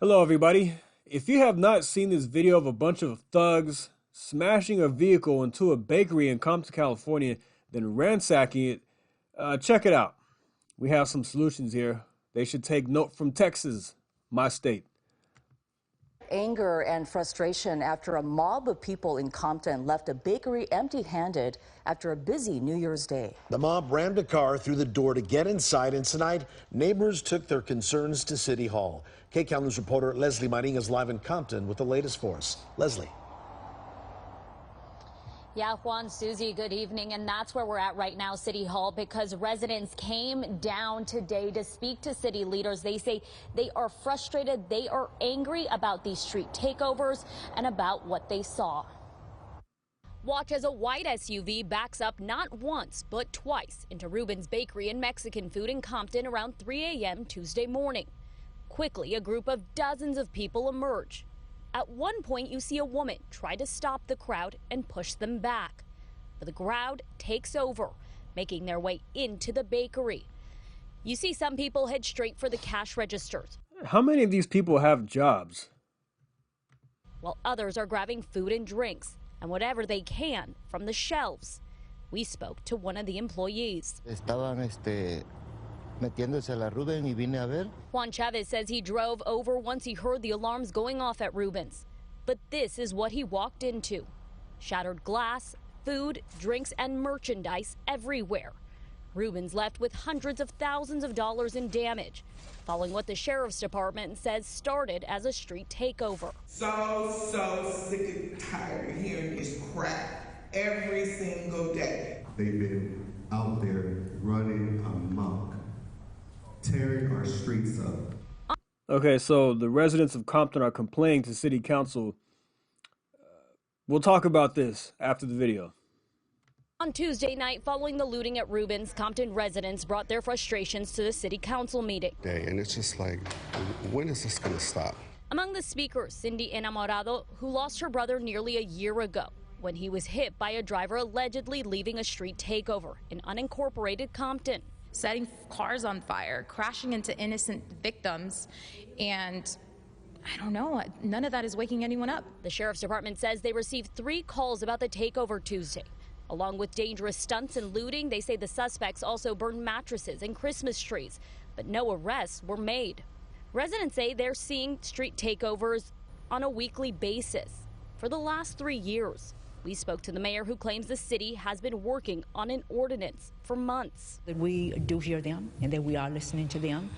Hello, everybody. If you have not seen this video of a bunch of thugs smashing a vehicle into a bakery in Compton, California, then ransacking it, check it out. We have some solutions here. They should take note from Texas, my state. Anger and frustration after a mob of people in Compton left a bakery empty-handed after a busy New Year's Day. The mob rammed a car through the door to get inside, and tonight, neighbors took their concerns to City Hall. KCAL News reporter Leslie Maring is live in Compton with the latest for us. Leslie. Yeah, Juan, Susie, good evening. And that's where we're at right now, City Hall, because residents came down today to speak to city leaders. They say they are frustrated. They are angry about these street takeovers and about what they saw. Watch as a white SUV backs up not once, but twice into Ruben's Bakery and Mexican food in Compton around 3 a.m. Tuesday morning. Quickly, a group of dozens of people emerge. At one point, you see a woman try to stop the crowd and push them back. But the crowd takes over, making their way into the bakery. You see some people head straight for the cash registers, How many of these people have jobs? while others are grabbing food and drinks and whatever they can from the shelves. We spoke to one of the employees. Estaban metiéndose a la Rubén y vine a ver. Juan Chavez says he drove over once he heard the alarms going off at Ruben's. But this is what he walked into. Shattered glass, food, drinks, and merchandise everywhere. Ruben's left with hundreds of thousands of dollars in damage, following what the sheriff's department says started as a street takeover. So sick and tired of hearing this crap every single day. They've been out there running amok, tearing our streets up. Okay, so the residents of Compton are complaining to city council. We'll talk about this after the video. On Tuesday night, following the looting at Ruben's, Compton residents brought their frustrations to the city council meeting. And it's just like, when is this going to stop? Among the speakers, Cindy Enamorado, who lost her brother nearly a year ago when he was hit by a driver allegedly leaving a street takeover in unincorporated Compton. Setting cars on fire, crashing into innocent victims, and I don't know, none of that is waking anyone up. The sheriff's department says they received 3 calls about the takeover Tuesday. Along with dangerous stunts and looting, they say the suspects also burned mattresses and Christmas trees, but no arrests were made. Residents say they're seeing street takeovers on a weekly basis for the last 3 years. We spoke to the mayor, who claims the city has been working on an ordinance for months. That we do hear them and that we are listening to them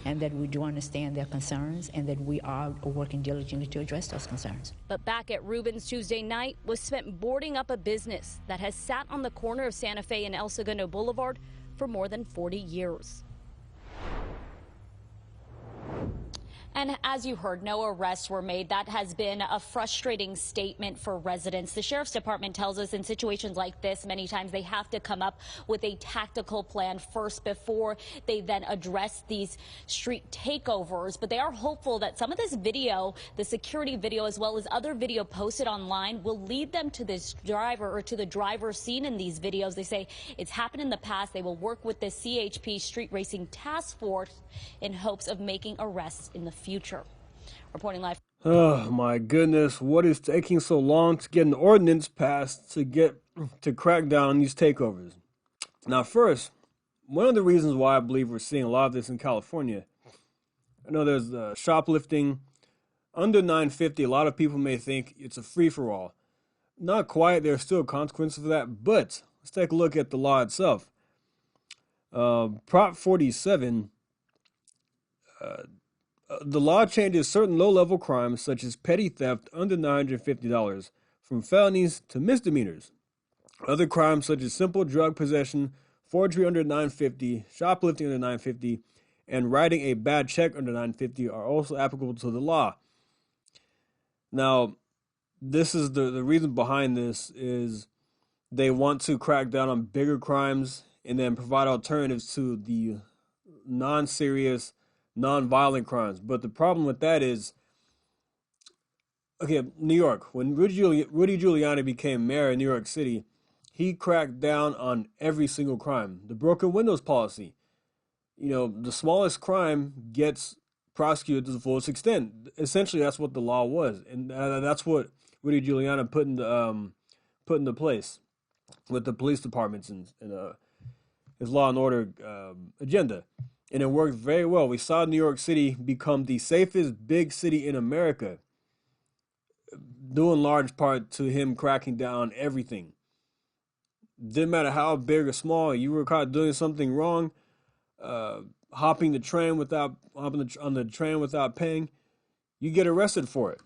and that we do understand their concerns and that we are working diligently to address those concerns. But back at Ruben's Tuesday night was spent boarding up a business that has sat on the corner of Santa Fe and El Segundo Boulevard for more than 40 years. And as you heard, no arrests were made. That has been a frustrating statement for residents. The sheriff's department tells us in situations like this, many times they have to come up with a tactical plan first before they then address these street takeovers. But they are hopeful that some of this video, the security video, as well as other video posted online, will lead them to this driver or to the driver seen in these videos. They say it's happened in the past. They will work with the CHP Street Racing Task Force in hopes of making arrests in the future. Reporting live. Oh my goodness, what is taking so long to get an ordinance passed to crack down on these takeovers? Now first, one of the reasons why I believe we're seeing a lot of this in California, I know there's shoplifting under 950. A lot of people may think it's a free-for-all. Not quite, there's still consequences for that, but let's take a look at the law itself. Prop 47, the law changes certain low-level crimes such as petty theft under $950 from felonies to misdemeanors. Other crimes such as simple drug possession, forgery under $950, shoplifting under $950, and writing a bad check under $950 are also applicable to the law. Now, this is the reason behind this is they want to crack down on bigger crimes and then provide alternatives to the non-serious, non-violent crimes. But the problem with that is, okay, New York, when Rudy Giuliani became mayor in New York City, he cracked down on every single crime. The broken windows policy. You know, the smallest crime gets prosecuted to the fullest extent. Essentially, that's what the law was, and that's what Rudy Giuliani put into place with the police departments and his law and order agenda, and it worked very well. We saw New York City become the safest big city in America, due in large part to him cracking down on everything. Didn't matter how big or small, you were caught doing something wrong, hopping on the train without paying, you get arrested for it.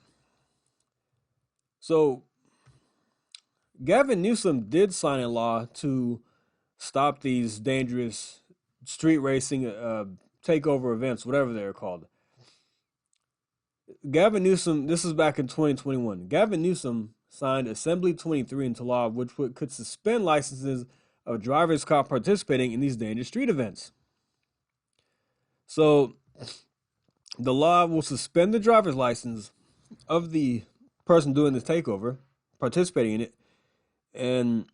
So Gavin Newsom did sign a law to stop these dangerous street racing takeover events, whatever they're called. Gavin Newsom, this is back in 2021. Gavin Newsom signed Assembly 23 into law, which could suspend licenses of drivers caught participating in these dangerous street events. So the law will suspend the driver's license of the person doing this takeover, participating in it, and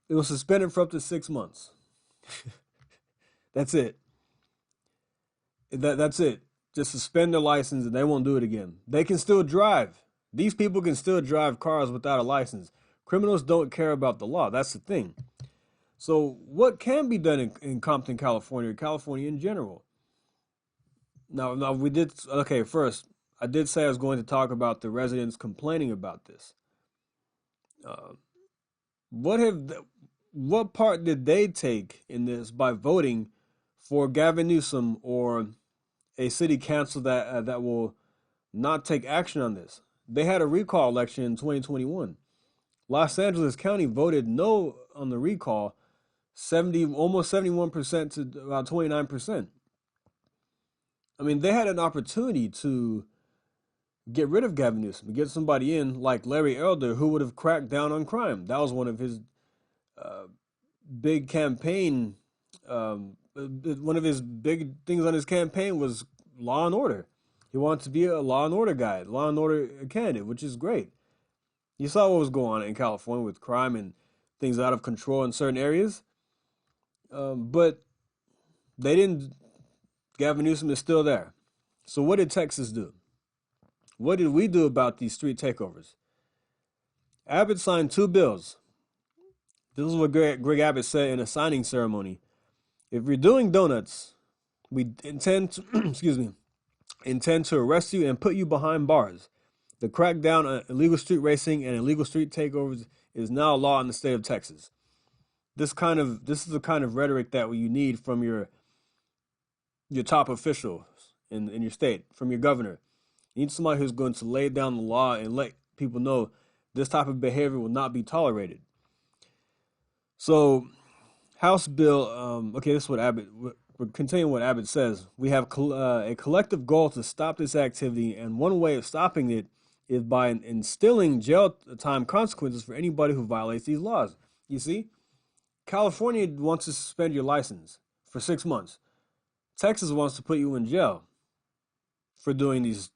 it will suspend it for up to 6 months. That's it. That's it. Just suspend their license and they won't do it again. They can still drive. These people can still drive cars without a license. Criminals don't care about the law. That's the thing. So what can be done in Compton, California, or California in general? Now we did, okay, first, I did say I was going to talk about the residents complaining about this. What part did they take in this by voting for Gavin Newsom or a city council that will not take action on this? They had a recall election in 2021. Los Angeles County voted no on the recall, almost 71% to about 29%. I mean, they had an opportunity to get rid of Gavin Newsom, get somebody in like Larry Elder, who would have cracked down on crime. That was one of his big campaign. One of his big things on his campaign was law and order. He wanted to be a law and order guy, law and order candidate, which is great. You saw what was going on in California with crime and things out of control in certain areas. But they didn't. Gavin Newsom is still there. So what did Texas do? What did we do about these street takeovers? Abbott signed 2 bills. This is what Greg Abbott said in a signing ceremony. If you're doing donuts, we intend to, intend to arrest you and put you behind bars. The crackdown on illegal street racing and illegal street takeovers is now law in the state of Texas. This is the kind of rhetoric that you need from your top officials in your state, from your governor. You need somebody who's going to lay down the law and let people know this type of behavior will not be tolerated. So, House Bill, okay, this is what Abbott, we're continuing what Abbott says. We have a collective goal to stop this activity, and one way of stopping it is by instilling jail time consequences for anybody who violates these laws. You see, California wants to suspend your license for 6 months. Texas wants to put you in jail for doing these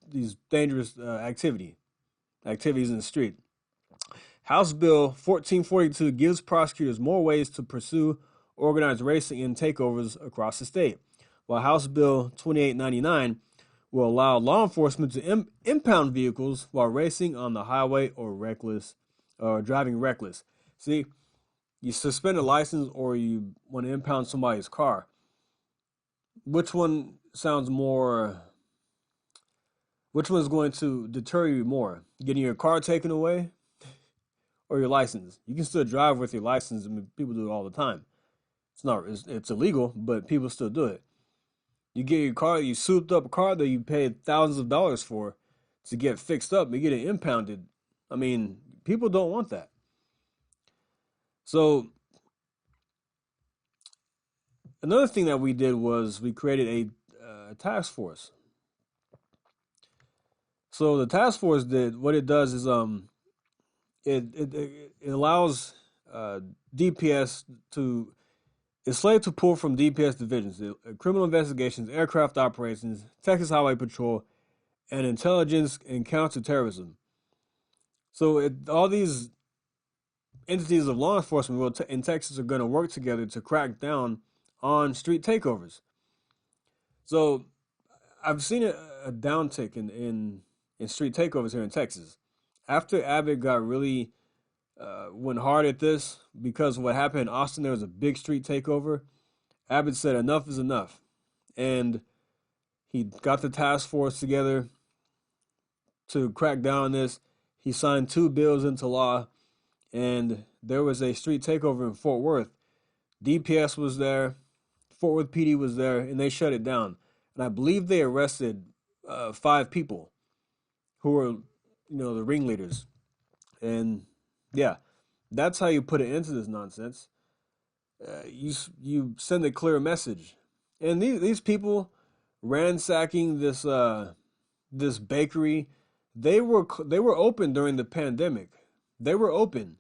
dangerous activities in the street. House Bill 1442 gives prosecutors more ways to pursue organized racing and takeovers across the state, while House Bill 2899 will allow law enforcement to impound vehicles while racing on the highway or driving reckless. See, you suspend a license or you want to impound somebody's car. Which one sounds more? Which one is going to deter you more? Getting your car taken away or your license? You can still drive with your license. I mean, people do it all the time. It's illegal, but people still do it. You get your car, you souped up a car that you paid thousands of dollars for to get fixed up, you get it impounded. I mean, people don't want that. So another thing that we did was we created a task force. So the task force what it does is it allows DPS to. It's slated to pull from DPS divisions, criminal investigations, aircraft operations, Texas Highway Patrol, and intelligence and counterterrorism. So all these entities of law enforcement in Texas are going to work together to crack down on street takeovers. So I've seen a downtick in street takeovers here in Texas. After Abbott got really went hard at this because of what happened in Austin, there was a big street takeover. Abbott said enough is enough, and he got the task force together to crack down on this. He signed 2 bills into law, and there was a street takeover in Fort Worth. DPS was there, Fort Worth PD was there, and they shut it down. And I believe they arrested 5 people who were, the ringleaders. And yeah, that's how you put an end to this nonsense. You send a clear message. And these people ransacking this bakery, they were open during the pandemic. They were open,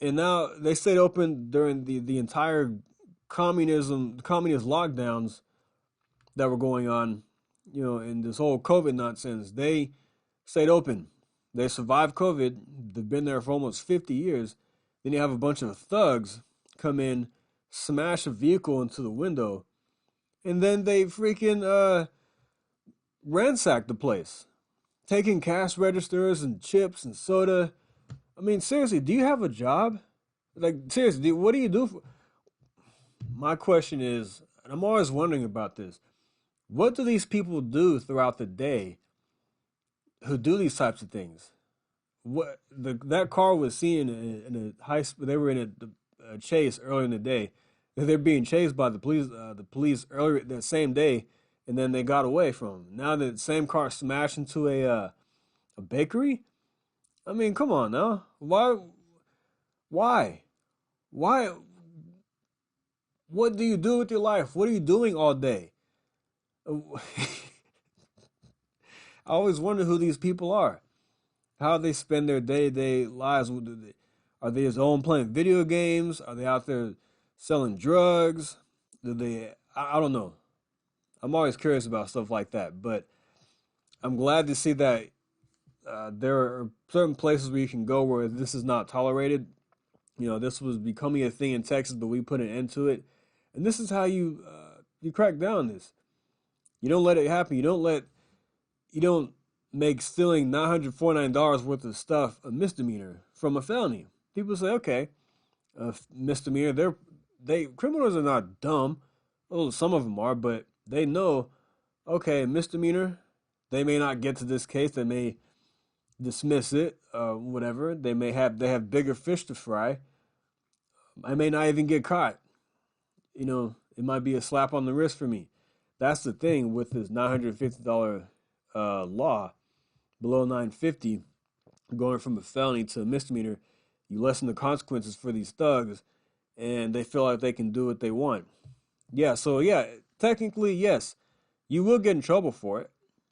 and now they stayed open during the entire communist lockdowns that were going on, in this whole COVID nonsense. They stayed open. They survived COVID. They've been there for almost 50 years. Then you have a bunch of thugs come in, smash a vehicle into the window, and then they freaking ransack the place, taking cash registers and chips and soda. I mean, seriously, do you have a job? Like, seriously, what do you do for... My question is, and I'm always wondering about this, what do these people do throughout the day who do these types of things? That car was seen in a they were in a chase earlier in the day. They're being chased by the police earlier that same day, and then they got away from them. Now the same car smashed into a bakery. I mean, come on now. Why? What do you do with your life? What are you doing all day? I always wonder who these people are, how they spend their day-to-day lives. Are they at home playing video games? Are they out there selling drugs? I don't know. I'm always curious about stuff like that, but I'm glad to see that there are certain places where you can go where this is not tolerated. This was becoming a thing in Texas, but we put an end to it. And this is how you crack down on this. You don't let it happen. You don't make stealing $949 worth of stuff a misdemeanor from a felony. People say, okay, misdemeanor. Criminals are not dumb. Well, some of them are, but they know, okay, misdemeanor. They may not get to this case. They may dismiss it, whatever. They have bigger fish to fry. I may not even get caught. It might be a slap on the wrist for me. That's the thing with this $950 law, below $950, going from a felony to a misdemeanor. You lessen the consequences for these thugs, and they feel like they can do what they want. Yeah, so yeah, technically, yes, you will get in trouble for it.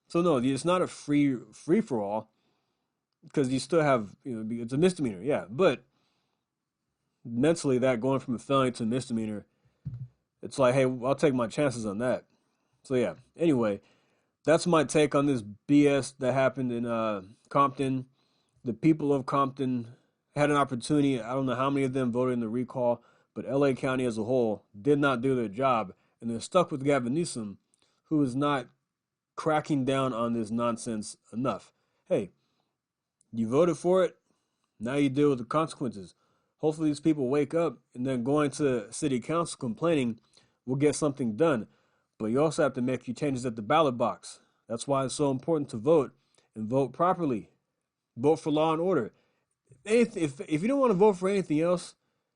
So no, it's not a free for all, because you still have, it's a misdemeanor, yeah. But mentally, that going from a felony to a misdemeanor, it's like, hey, I'll take my chances on that. So yeah, anyway, that's my take on this BS that happened in Compton. The people of Compton had an opportunity. I don't know how many of them voted in the recall, but LA County as a whole did not do their job, and they're stuck with Gavin Newsom, who is not cracking down on this nonsense enough. Hey, you voted for it, now you deal with the consequences. Hopefully these people wake up, and then going to city council complaining will get something done. But you also have to make your changes at the ballot box. That's why it's so important to vote, and vote properly. Vote for law and order. If you don't want to vote for anything else,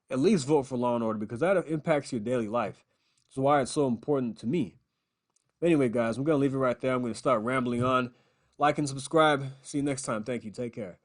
at least vote for law and order, because that impacts your daily life. That's why it's so important to me. Anyway, guys, I'm going to leave it right there. I'm going to start rambling on. Like and subscribe. See you next time. Thank you. Take care.